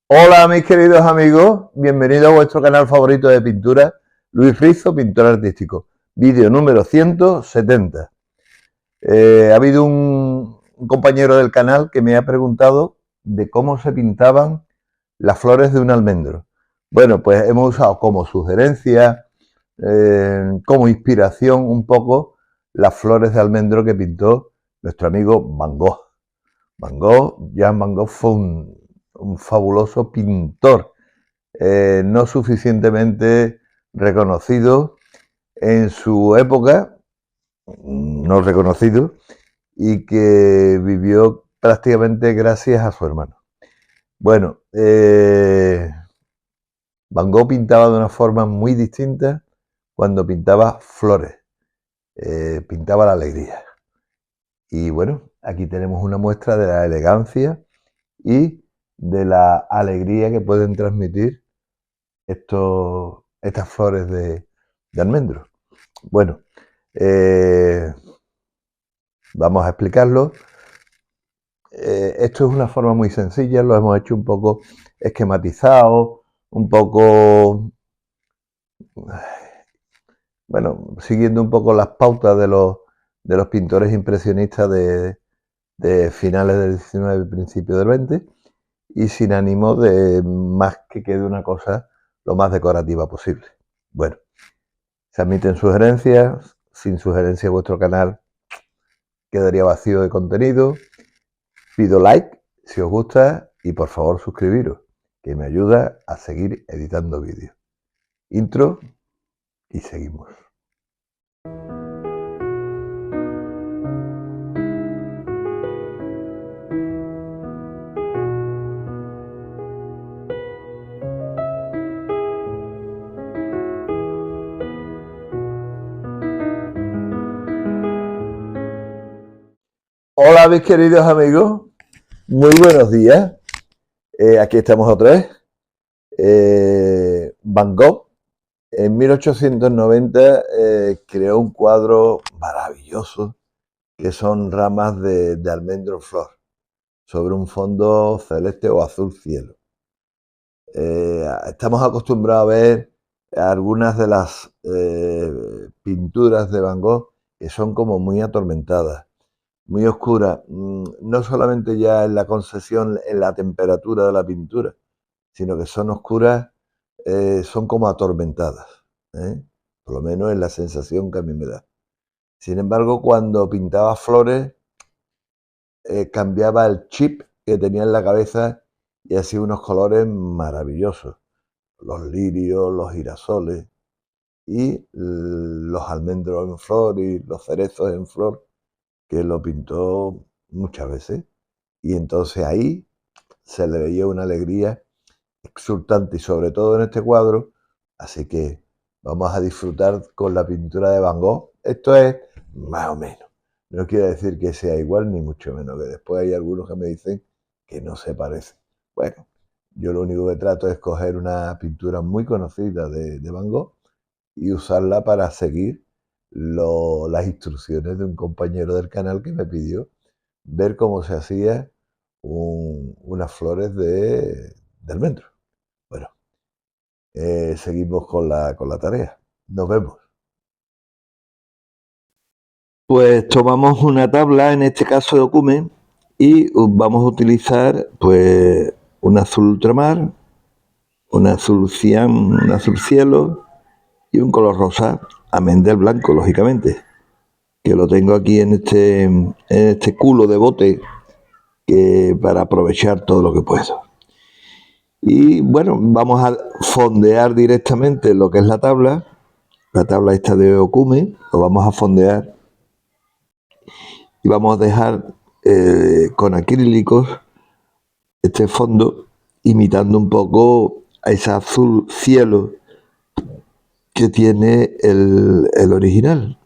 Hola mis queridos amigos, bienvenidos a vuestro canal favorito de pintura, Luis Rizo, pintor artístico. Vídeo número 170. Ha habido un compañero del canal que me ha preguntado de cómo se pintaban las flores de un almendro. Bueno, pues hemos usado como sugerencia, como inspiración un poco, las flores de almendro que pintó nuestro amigo Van Gogh. Jan Van Gogh fue un fabuloso pintor, no suficientemente reconocido en su época, no reconocido, y que vivió prácticamente gracias a su hermano. Bueno, Van Gogh pintaba de una forma muy distinta cuando pintaba flores, pintaba la alegría. Y bueno, aquí tenemos una muestra de la elegancia y de la alegría que pueden transmitir estas flores de almendro. Bueno, eh, vamos a explicarlo. Esto es una forma muy sencilla, lo hemos hecho un poco esquematizado, un poco, bueno, siguiendo un poco las pautas de los pintores impresionistas de finales del 19 y principios del 20, y sin ánimo de más que quede una cosa lo más decorativa posible. Bueno, se admiten sugerencias, sin sugerencias vuestro canal quedaría vacío de contenido. Pido like si os gusta y por favor suscribiros, que me ayuda a seguir editando vídeos. Intro y seguimos. Hola mis queridos amigos, muy buenos días. Aquí estamos otra vez. Van Gogh en 1890 creó un cuadro maravilloso que son ramas de almendro flor sobre un fondo celeste o azul cielo. Estamos acostumbrados a ver algunas de las pinturas de Van Gogh que son como muy atormentadas, muy oscuras, no solamente ya en la concesión, en la temperatura de la pintura, sino que son oscuras, son como atormentadas, ¿eh? Por lo menos es la sensación que a mí me da. Sin embargo, cuando pintaba flores, cambiaba el chip que tenía en la cabeza y hacía unos colores maravillosos. Los lirios, los girasoles y los almendros en flor y los cerezos en flor, que lo pintó muchas veces. Y entonces ahí se le veía una alegría exultante y sobre todo en este cuadro. Así que vamos a disfrutar con la pintura de Van Gogh. Esto es más o menos. No quiere decir que sea igual, ni mucho menos, que después hay algunos que me dicen que no se parece. Bueno, yo lo único que trato es coger una pintura muy conocida de Van Gogh y usarla para seguir las instrucciones de un compañero del canal que me pidió ver cómo se hacía unas flores de almendro. Bueno, seguimos con la tarea. Nos vemos. Pues tomamos una tabla, en este caso de Okume, y vamos a utilizar pues un azul ultramar, un azul cian, un azul cielo y un color rosa, amén del blanco, lógicamente, que lo tengo aquí en este culo de bote que para aprovechar todo lo que puedo. Y bueno, vamos a fondear directamente lo que es la tabla esta de Okume, lo vamos a fondear y vamos a dejar con acrílicos este fondo imitando un poco a ese azul cielo que tiene el original.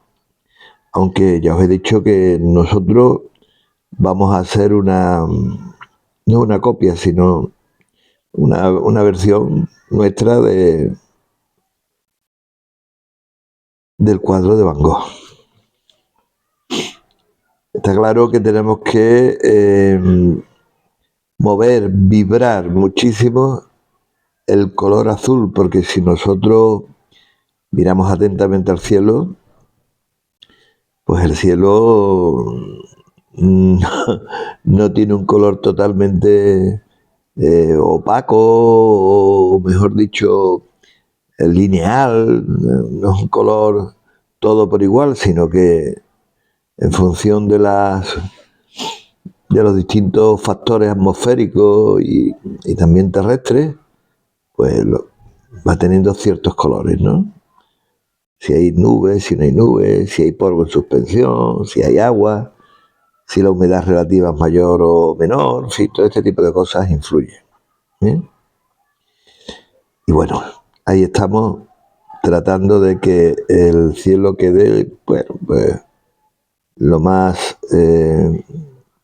Aunque ya os he dicho que nosotros vamos a hacer no una copia, sino una versión nuestra del cuadro de Van Gogh. Está claro que tenemos que mover, vibrar muchísimo el color azul, porque si nosotros miramos atentamente al cielo, pues el cielo no tiene un color totalmente opaco, o mejor dicho, lineal, no es un color todo por igual, sino que en función de los distintos factores atmosféricos y también terrestres, pues va teniendo ciertos colores, ¿no? Si hay nubes, si no hay nubes, si hay polvo en suspensión, si hay agua, si la humedad relativa es mayor o menor, en fin, todo este tipo de cosas influyen. ¿Eh? Y bueno, ahí estamos tratando de que el cielo quede, bueno, pues, lo más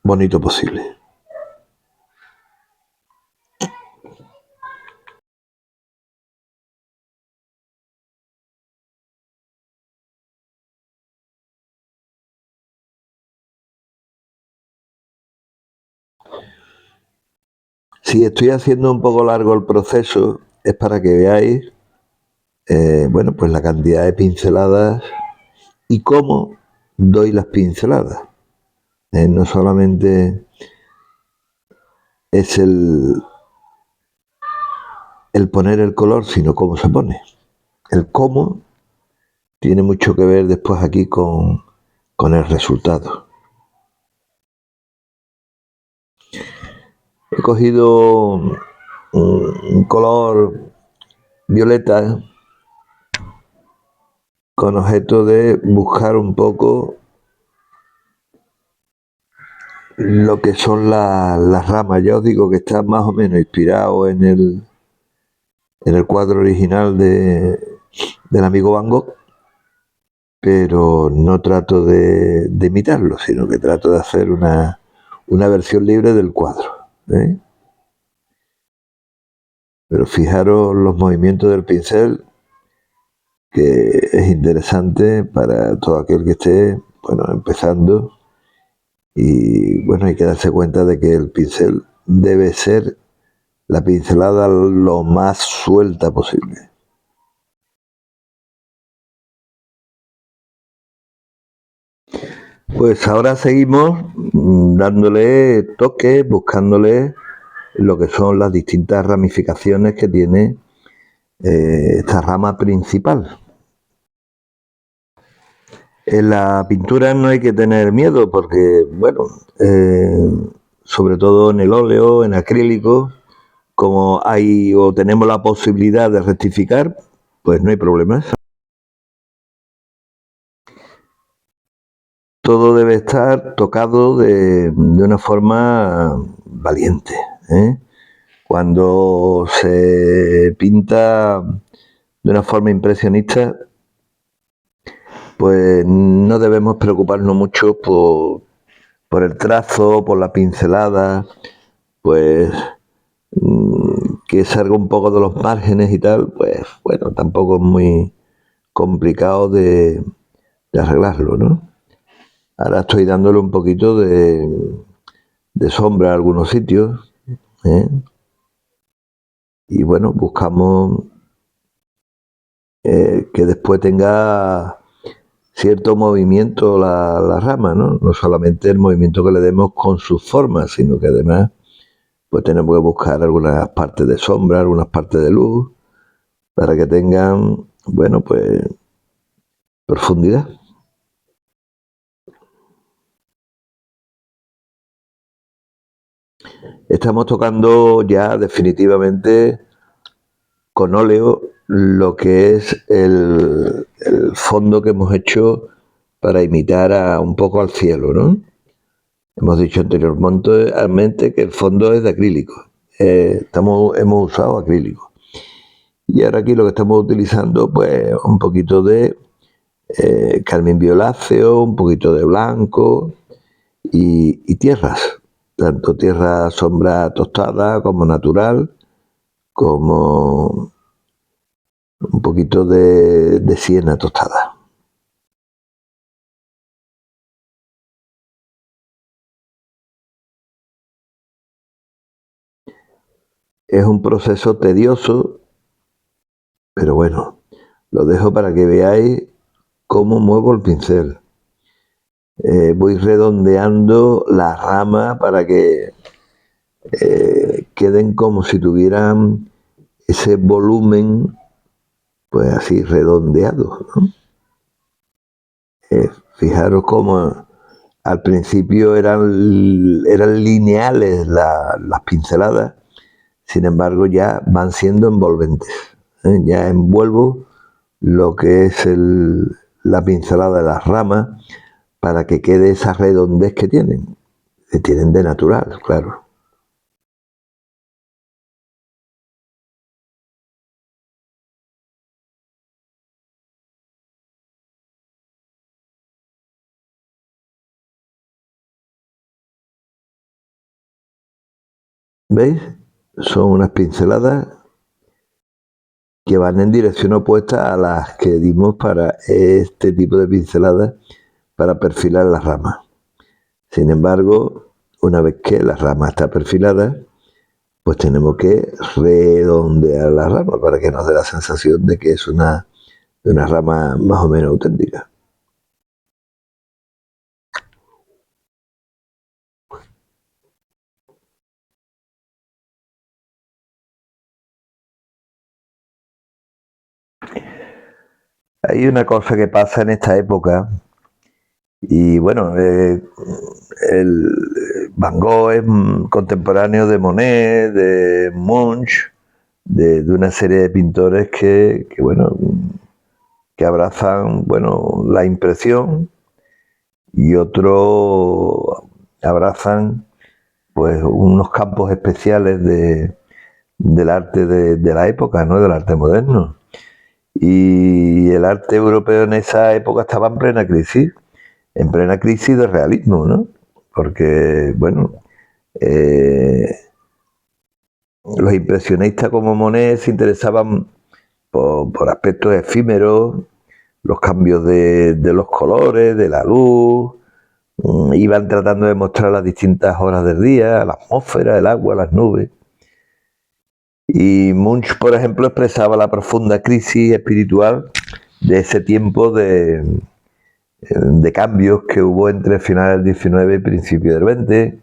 bonito posible. Si estoy haciendo un poco largo el proceso, es para que veáis, bueno, pues la cantidad de pinceladas y cómo doy las pinceladas. No solamente es el poner el color, sino cómo se pone. El cómo tiene mucho que ver después aquí con el resultado. He cogido un color violeta con objeto de buscar un poco lo que son las ramas. Ya os digo que está más o menos inspirado en el cuadro original del amigo Van Gogh, pero no trato de imitarlo, sino que trato de hacer una versión libre del cuadro. ¿Eh? Pero fijaros los movimientos del pincel, que es interesante para todo aquel que esté, bueno, empezando. Y bueno, hay que darse cuenta de que el pincel debe ser la pincelada lo más suelta posible. Pues ahora seguimos dándole toques, buscándole lo que son las distintas ramificaciones que tiene esta rama principal. En la pintura no hay que tener miedo porque, bueno, sobre todo en el óleo, en acrílico, como hay o tenemos la posibilidad de rectificar, pues no hay problemas. Todo debe estar tocado de una forma valiente. ¿Eh? Cuando se pinta de una forma impresionista, pues no debemos preocuparnos mucho por el trazo, por la pincelada, pues que salga un poco de los márgenes y tal, pues bueno, tampoco es muy complicado de arreglarlo, ¿no? Ahora estoy dándole un poquito de sombra a algunos sitios, ¿eh? Y bueno, buscamos que después tenga cierto movimiento la rama, ¿no? No solamente el movimiento que le demos con sus formas, sino que además pues tenemos que buscar algunas partes de sombra, algunas partes de luz, para que tengan, bueno, pues profundidad. Estamos tocando ya definitivamente con óleo lo que es el fondo que hemos hecho para imitar un poco al cielo, ¿no? Hemos dicho anteriormente que el fondo es de acrílico. Hemos usado acrílico. Y ahora aquí lo que estamos utilizando, pues un poquito de carmín violáceo, un poquito de blanco y tierras. Tanto tierra sombra tostada como natural, como un poquito de siena tostada. Es un proceso tedioso, pero bueno, lo dejo para que veáis cómo muevo el pincel. Voy redondeando la rama para que queden como si tuvieran ese volumen, pues así redondeado, ¿no? Fijaros cómo al principio eran lineales las pinceladas, sin embargo ya van siendo envolventes. Ya envuelvo lo que es la pincelada de las ramas para que quede esa redondez que tienen de natural, claro. ¿Veis? Son unas pinceladas que van en dirección opuesta a las que dimos para este tipo de pinceladas para perfilar las ramas. Sin embargo, una vez que la rama está perfilada, pues tenemos que redondear la rama para que nos dé la sensación de que es una rama más o menos auténtica. Hay una cosa que pasa en esta época, y bueno, el Van Gogh es contemporáneo de Monet, de Munch, de una serie de pintores bueno, que abrazan, bueno, la impresión, y otros abrazan pues unos campos especiales del arte de la época, ¿no? Del arte moderno. Y el arte europeo en esa época estaba en plena crisis de realismo, ¿no? Porque, bueno, eh, los impresionistas como Monet se interesaban por aspectos efímeros, los cambios de los colores, de la luz, iban tratando de mostrar las distintas horas del día, la atmósfera, el agua, las nubes. Y Munch, por ejemplo, expresaba la profunda crisis espiritual de ese tiempo de cambios que hubo entre finales del 19 y principios del 20.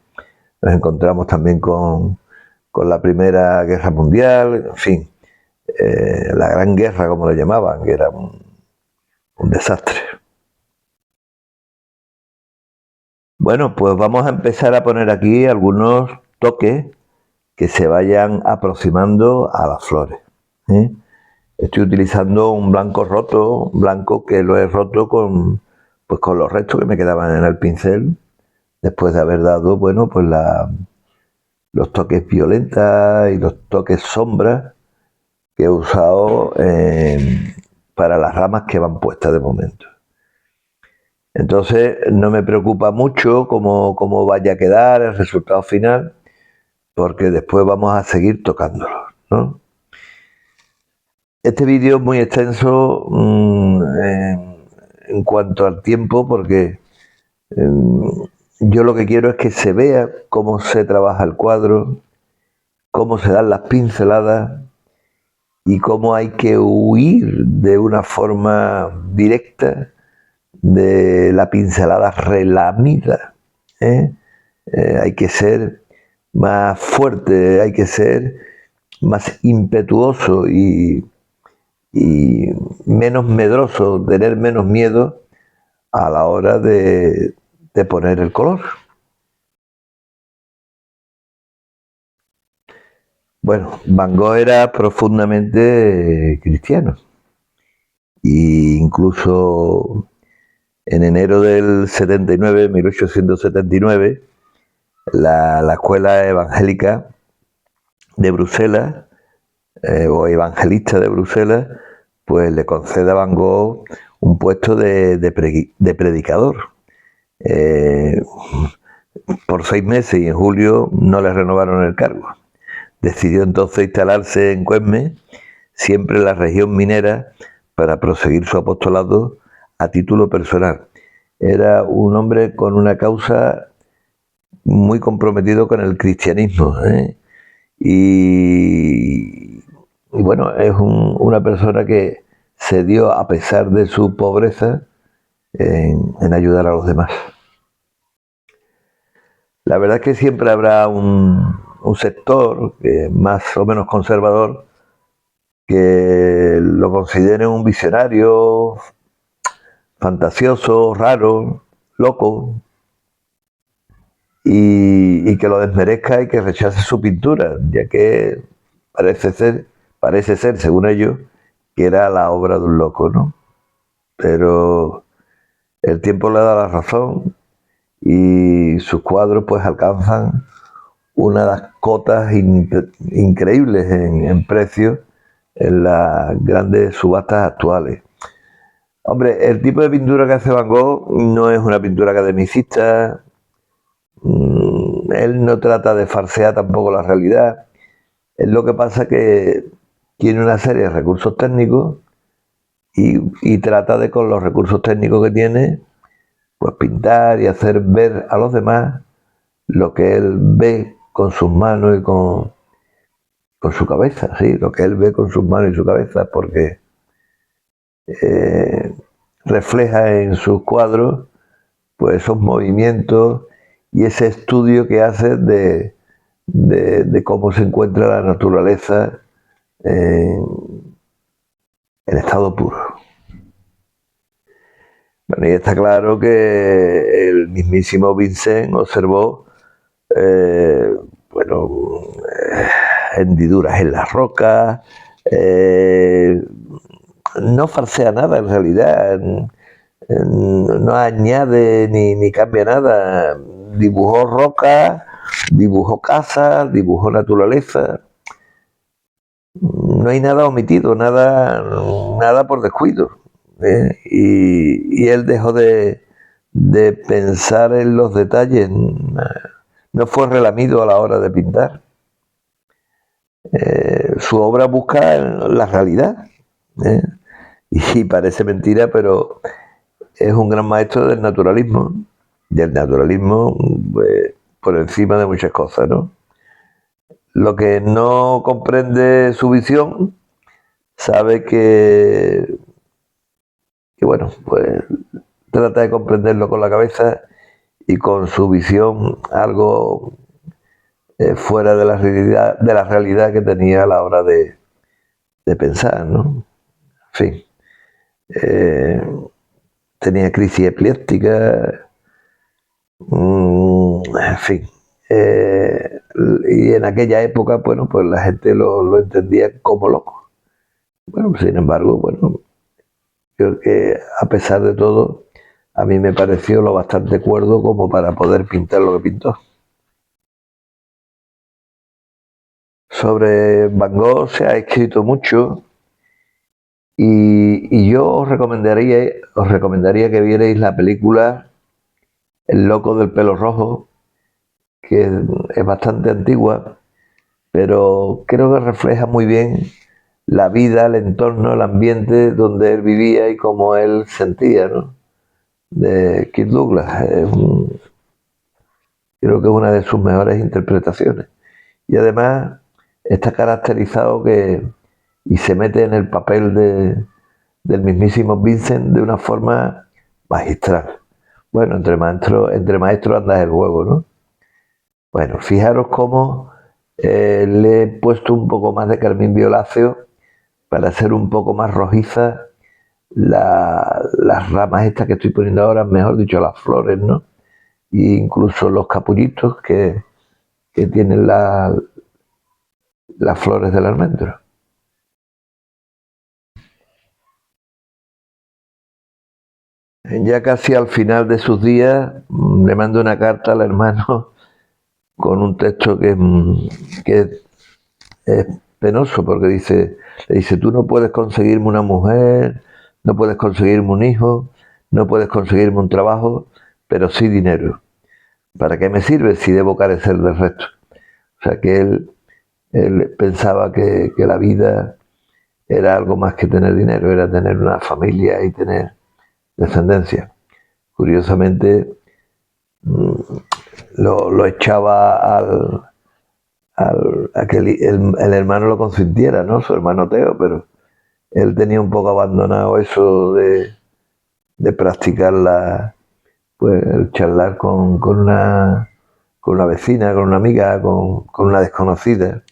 Nos encontramos también con la Primera Guerra Mundial, en fin, la Gran Guerra, como le llamaban, que era un desastre. Bueno, pues vamos a empezar a poner aquí algunos toques que se vayan aproximando a las flores. Estoy utilizando un blanco roto, blanco que lo he roto pues con los restos que me quedaban en el pincel, después de haber dado, bueno, pues los toques violetas y los toques sombras que he usado para las ramas que van puestas de momento. Entonces no me preocupa mucho cómo vaya a quedar el resultado final, porque después vamos a seguir tocándolo, ¿no? Este vídeo es muy extenso en cuanto al tiempo, porque yo lo que quiero es que se vea cómo se trabaja el cuadro, cómo se dan las pinceladas y cómo hay que huir de una forma directa de la pincelada relamida. Hay que ser más fuerte, hay que ser más impetuoso y menos medroso, tener menos miedo a la hora de poner el color. Bueno, Van Gogh era profundamente cristiano, e incluso en enero del 79, 1879, la escuela evangélica de Bruselas, o evangelista de Bruselas, pues le concede a Van Gogh un puesto de predicador. Por 6 meses, y en julio no le renovaron el cargo. Decidió entonces instalarse en Cuesme, siempre en la región minera, para proseguir su apostolado a título personal. Era un hombre con una causa muy comprometido con el cristianismo, y bueno, es una persona que se dio, a pesar de su pobreza, en ayudar a los demás. La verdad es que siempre habrá un sector más o menos conservador que lo considere un visionario, fantasioso, raro, loco, y que lo desmerezca y que rechace su pintura, ya que parece ser, según ellos, que era la obra de un loco, ¿no? Pero el tiempo le da la razón y sus cuadros pues alcanzan unas cotas increíbles en precio en las grandes subastas actuales. Hombre, el tipo de pintura que hace Van Gogh no es una pintura academicista. Él no trata de farsear tampoco la realidad. Es lo que pasa que tiene una serie de recursos técnicos y trata de, con los recursos técnicos que tiene, pues pintar y hacer ver a los demás lo que él ve con sus manos y con su cabeza, sí, lo que él ve con sus manos y su cabeza, porque refleja en sus cuadros pues esos movimientos y ese estudio que hace de cómo se encuentra la naturaleza en estado puro. Bueno, y está claro que el mismísimo Vincent observó bueno, hendiduras en las rocas, no falsea nada en realidad, no añade ni cambia nada, dibujó rocas, dibujó casas, dibujó naturaleza, no hay nada omitido, nada por descuido. Y él dejó de pensar en los detalles, no fue relamido a la hora de pintar. Su obra busca la realidad. Y parece mentira, pero es un gran maestro del naturalismo. Del naturalismo pues, por encima de muchas cosas, ¿no? Lo que no comprende su visión, sabe que bueno, pues trata de comprenderlo con la cabeza y con su visión algo fuera de la realidad que tenía a la hora de pensar, ¿no? En fin, tenía crisis epiléptica, en fin. Y en aquella época, bueno, pues la gente lo entendía como loco. Bueno, sin embargo, bueno, creo que a pesar de todo, a mí me pareció lo bastante cuerdo como para poder pintar lo que pintó. Sobre Van Gogh se ha escrito mucho y yo os recomendaría que vierais la película El loco del pelo rojo, que es bastante antigua, pero creo que refleja muy bien la vida, el entorno, el ambiente donde él vivía y cómo él sentía, ¿no? De Kirk Douglas. Creo que es una de sus mejores interpretaciones. Y además está caracterizado y se mete en el papel del mismísimo Vincent de una forma magistral. Bueno, entre maestros anda el juego, ¿no? Bueno, fijaros cómo le he puesto un poco más de carmín violáceo para hacer un poco más rojiza las ramas estas que estoy poniendo ahora, mejor dicho, las flores, ¿no? E incluso los capullitos que tienen las flores del almendro. Ya casi al final de sus días le mando una carta al hermano con un texto que es penoso porque le dice, tú no puedes conseguirme una mujer, no puedes conseguirme un hijo, no puedes conseguirme un trabajo, pero sí dinero. ¿Para qué me sirve si debo carecer del resto? O sea que él pensaba que la vida era algo más que tener dinero, era tener una familia y tener descendencia. Curiosamente, lo echaba a que el hermano lo consintiera, ¿no? Su hermano Teo, pero él tenía un poco abandonado eso de practicar pues, el charlar con una vecina, con una amiga, con una desconocida.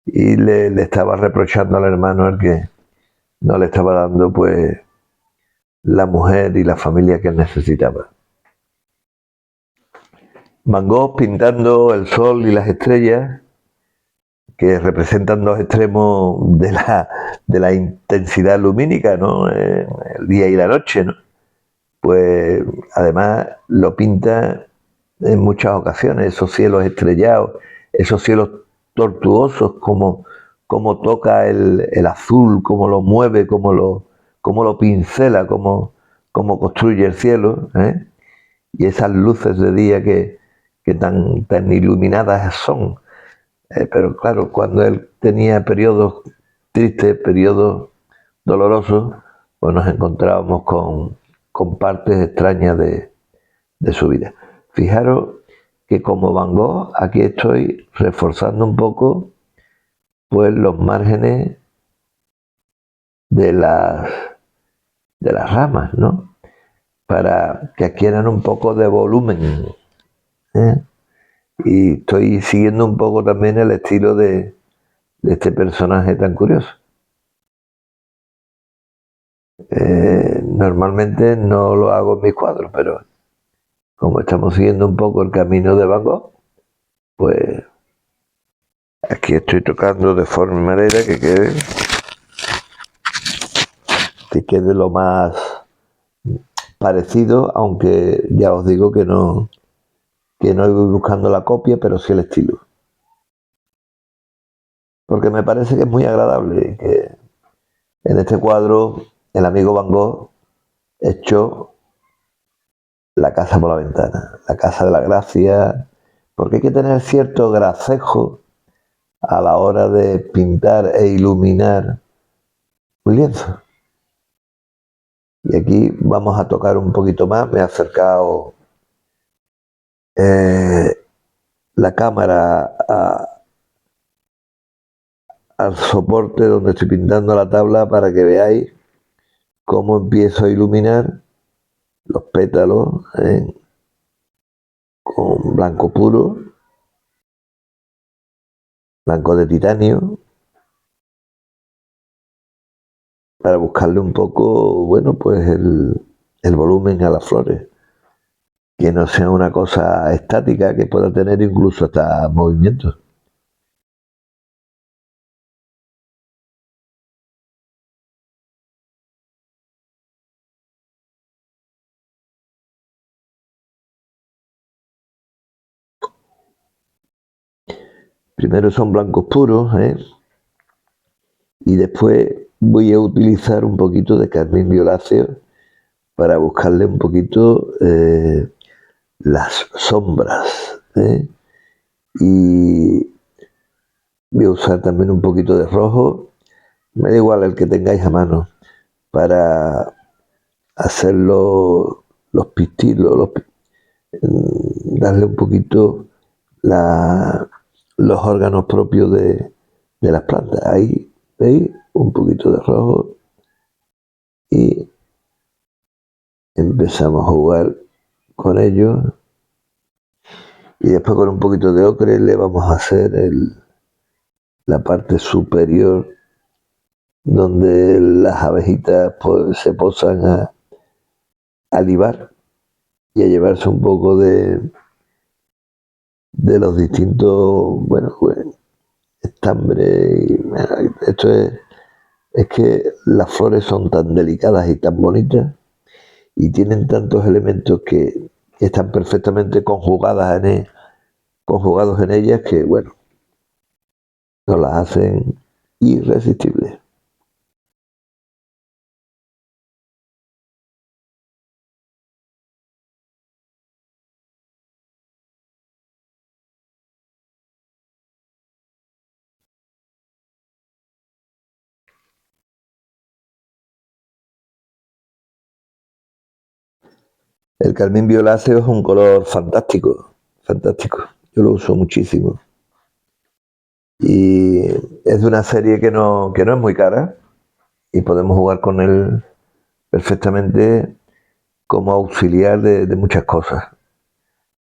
Y le estaba reprochando al hermano el que no le estaba dando pues la mujer y la familia que él necesitaba. Van Gogh pintando el sol y las estrellas, que representan dos extremos de la intensidad lumínica, ¿no? El día y la noche, ¿no? Pues además lo pinta en muchas ocasiones, esos cielos estrellados, esos cielos tortuosos, como toca el azul, cómo lo mueve, cómo lo pincela, cómo construye el cielo, ¿eh? Y esas luces de día que tan iluminadas son. Pero claro, cuando él tenía periodos tristes, periodos dolorosos, pues nos encontrábamos con partes extrañas de su vida. Fijaros que como Van Gogh, aquí estoy reforzando un poco pues los márgenes de las, de las ramas, ¿no? Para que adquieran un poco de volumen, ¿eh? Y estoy siguiendo un poco también el estilo de este personaje tan curioso. Normalmente no lo hago en mis cuadros, pero como estamos siguiendo un poco el camino de Van Gogh, pues aquí estoy tocando de forma manera que quede lo más parecido, aunque ya os digo que no voy buscando la copia, pero sí el estilo. Porque me parece que es muy agradable que en este cuadro el amigo Van Gogh echó la casa por la ventana, la casa de la gracia, porque hay que tener cierto gracejo a la hora de pintar e iluminar un lienzo. Y aquí vamos a tocar un poquito más, me he acercado eh, la cámara al soporte donde estoy pintando la tabla para que veáis cómo empiezo a iluminar los pétalos con blanco puro, blanco de titanio, para buscarle un poco, bueno, pues el volumen a las flores, que no sea una cosa estática, que pueda tener incluso hasta movimientos. Primero son blancos puros, y después voy a utilizar un poquito de carmín violáceo para buscarle un poquito las sombras, y voy a usar también un poquito de rojo, me da igual el que tengáis a mano, para hacer los pistilos, darle un poquito la, los órganos propios de las plantas. Ahí, ¿veis? Un poquito de rojo y empezamos a jugar con ellos. Y después con un poquito de ocre le vamos a hacer la parte superior donde las abejitas pues, se posan a libar y a llevarse un poco de los distintos, bueno, pues, estambres. Esto es que las flores son tan delicadas y tan bonitas y tienen tantos elementos que están perfectamente conjugados en ellas que, bueno, nos las hacen irresistibles. El carmín violáceo es un color fantástico, fantástico. Yo lo uso muchísimo. Y es de una serie que no es muy cara y podemos jugar con él perfectamente como auxiliar de muchas cosas.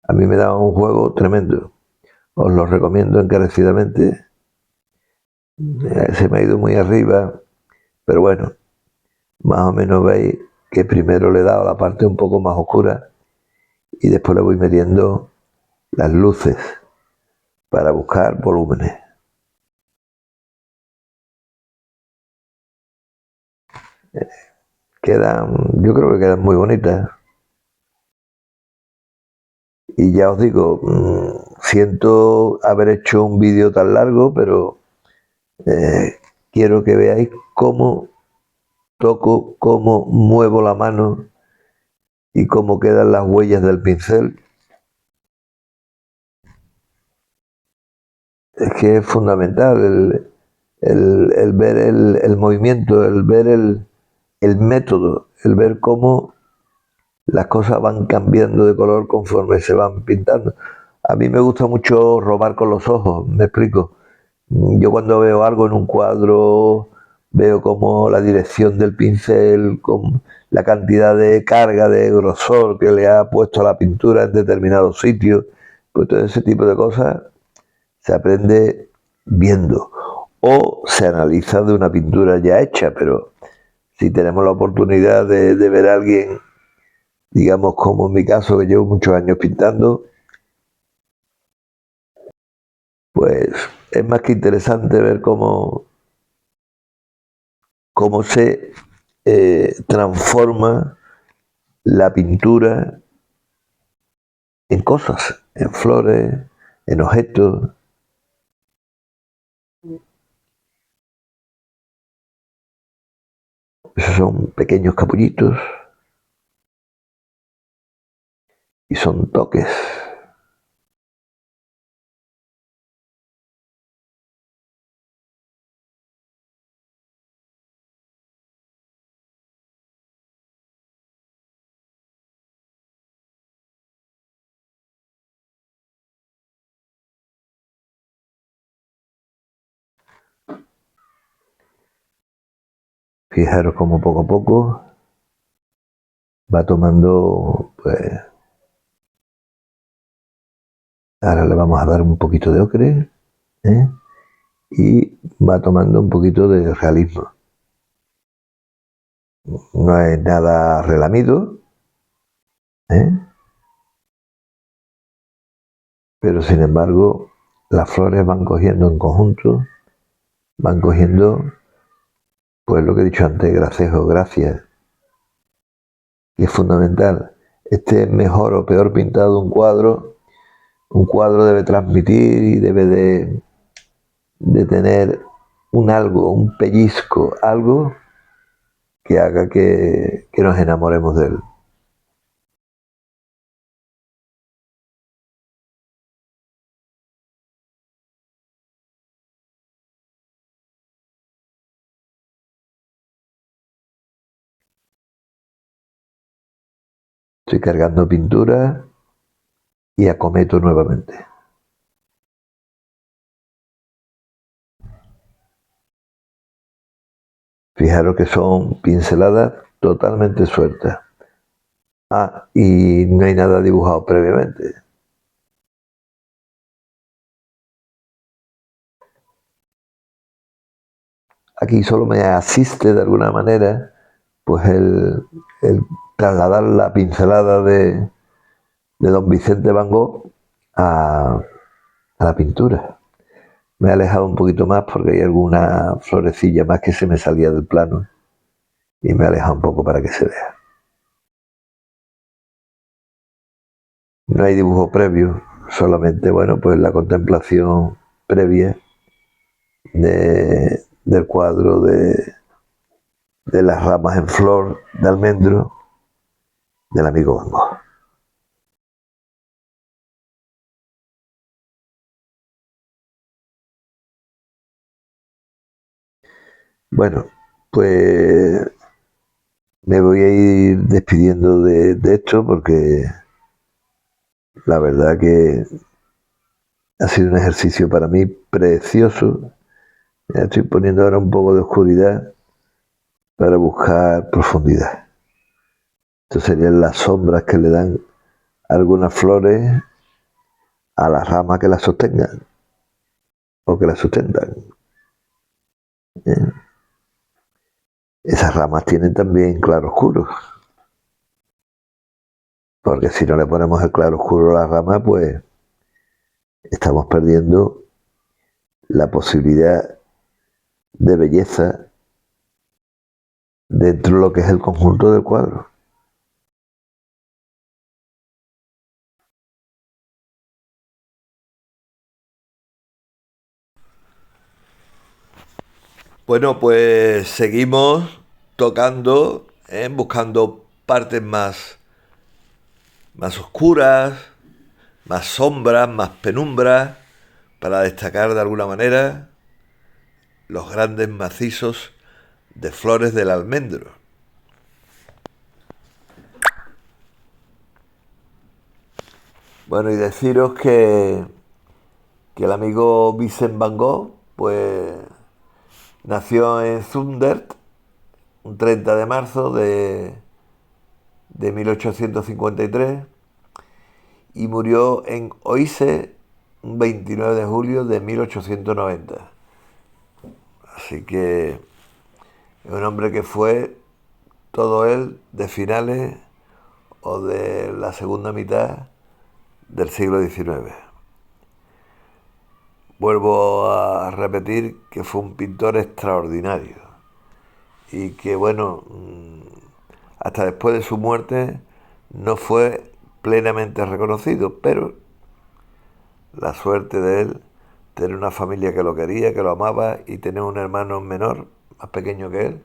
A mí me da un juego tremendo. Os lo recomiendo encarecidamente. Se me ha ido muy arriba, pero bueno, más o menos veis que primero le he dado la parte un poco más oscura y después le voy metiendo las luces para buscar volúmenes. Quedan, yo creo que quedan muy bonitas. Y ya os digo, siento haber hecho un vídeo tan largo, pero quiero que veáis cómo toco, cómo muevo la mano y cómo quedan las huellas del pincel. Es que es fundamental el ver el movimiento, el ver el método, el ver cómo las cosas van cambiando de color conforme se van pintando. A mí me gusta mucho robar con los ojos, me explico. Yo cuando veo algo en un cuadro, veo como la dirección del pincel, con la cantidad de carga, de grosor que le ha puesto a la pintura en determinados sitios, pues todo ese tipo de cosas se aprende viendo o se analiza de una pintura ya hecha, pero si tenemos la oportunidad de ver a alguien, digamos como en mi caso que llevo muchos años pintando, pues es más que interesante ver cómo se transforma la pintura en cosas, en flores, en objetos. Esos son pequeños capullitos y son toques. Fijaros cómo poco a poco va tomando, pues, ahora le vamos a dar un poquito de ocre, ¿eh? Y va tomando un poquito de realismo. No es nada relamido, ¿eh? Pero sin embargo las flores van cogiendo en conjunto, van cogiendo, pues lo que he dicho antes, gracejo, gracias, y es fundamental. Este mejor o peor pintado un cuadro debe transmitir y debe de tener un algo, un pellizco, algo que haga que nos enamoremos de él. Estoy cargando pintura y acometo nuevamente. Fijaros que son pinceladas totalmente sueltas. Ah, y no hay nada dibujado previamente. Aquí solo me asiste de alguna manera pues el trasladar la pincelada de don Vicente Van Gogh a la pintura. Me he alejado un poquito más porque hay alguna florecilla más que se me salía del plano y me he alejado un poco para que se vea. No hay dibujo previo, solamente, bueno, pues la contemplación previa del cuadro de las ramas en flor de almendro del amigo Van Gogh. Bueno, pues me voy a ir despidiendo de esto porque la verdad que Ha sido un ejercicio para mí precioso. Ya estoy poniendo ahora un poco de oscuridad para buscar profundidad. Estas serían las sombras que le dan algunas flores a las ramas que las sostengan o que las sustentan. ¿Eh? Esas ramas tienen también claroscuros, porque si no le ponemos el claroscuro a la rama, pues estamos perdiendo la posibilidad de belleza dentro de lo que es el conjunto del cuadro. Bueno, pues seguimos tocando, buscando partes más oscuras, más sombras, más penumbras, para destacar de alguna manera los grandes macizos de flores del almendro. Bueno, y deciros que el amigo Vincent Van Gogh, pues nació en Zundert un 30 de marzo de 1853 y murió en Oise un 29 de julio de 1890. Así que es un hombre que fue todo él de finales o de la segunda mitad del siglo XIX. Vuelvo a repetir que fue un pintor extraordinario y que, bueno, hasta después de su muerte no fue plenamente reconocido, pero la suerte de él, tener una familia que lo quería, que lo amaba y tener un hermano menor, más pequeño que él,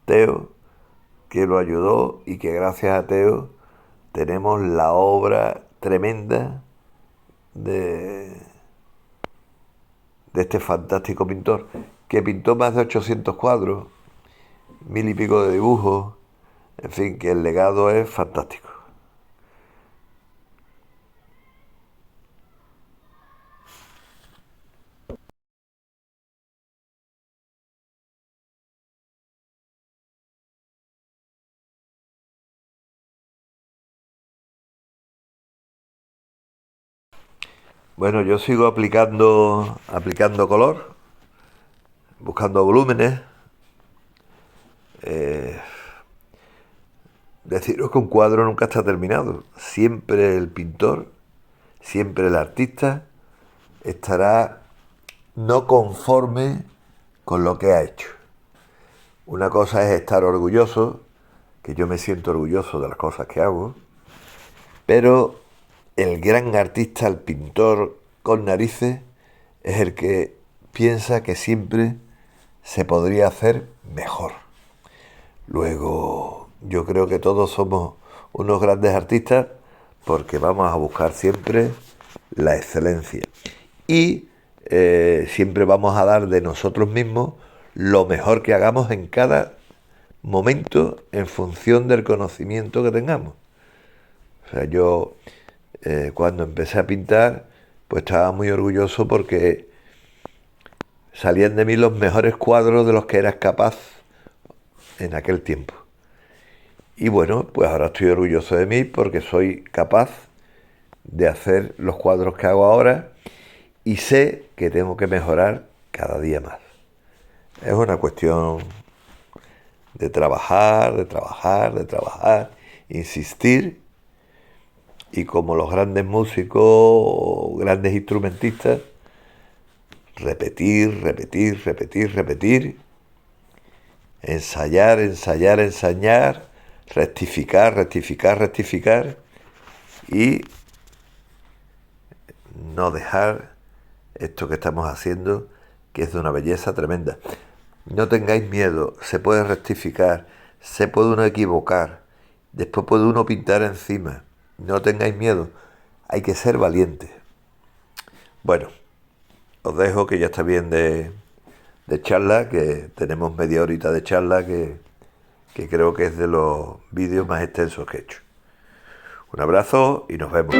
Teo, que lo ayudó y que gracias a Teo tenemos la obra tremenda de, de este fantástico pintor, que pintó más de 800 cuadros, mil y pico de dibujos, en fin, que el legado es fantástico. Bueno, yo sigo aplicando color, buscando volúmenes. Deciros que un cuadro nunca está terminado. Siempre el pintor, siempre el artista estará no conforme con lo que ha hecho. Una cosa es estar orgulloso, que yo me siento orgulloso de las cosas que hago, pero el gran artista, el pintor con narices, es el que piensa que siempre se podría hacer mejor. Luego, yo creo que todos somos unos grandes artistas porque vamos a buscar siempre la excelencia. Y siempre vamos a dar de nosotros mismos lo mejor que hagamos en cada momento en función del conocimiento que tengamos. O sea, yo cuando empecé a pintar, pues estaba muy orgulloso porque salían de mí los mejores cuadros de los que eras capaz en aquel tiempo. Y bueno, pues ahora estoy orgulloso de mí porque soy capaz de hacer los cuadros que hago ahora y sé que tengo que mejorar cada día más. Es una cuestión de trabajar, de trabajar, de trabajar, insistir y como los grandes músicos o grandes instrumentistas, repetir, repetir, repetir, repetir, ensayar, ensayar, ensayar, rectificar, rectificar, rectificar y no dejar esto que estamos haciendo, que es de una belleza tremenda. No tengáis miedo, se puede rectificar, se puede uno equivocar, después puede uno pintar encima. No tengáis miedo, hay que ser valiente. Bueno, os dejo que ya está bien de charla, que tenemos media horita de charla que creo que es de los vídeos más extensos que he hecho. Un abrazo y nos vemos.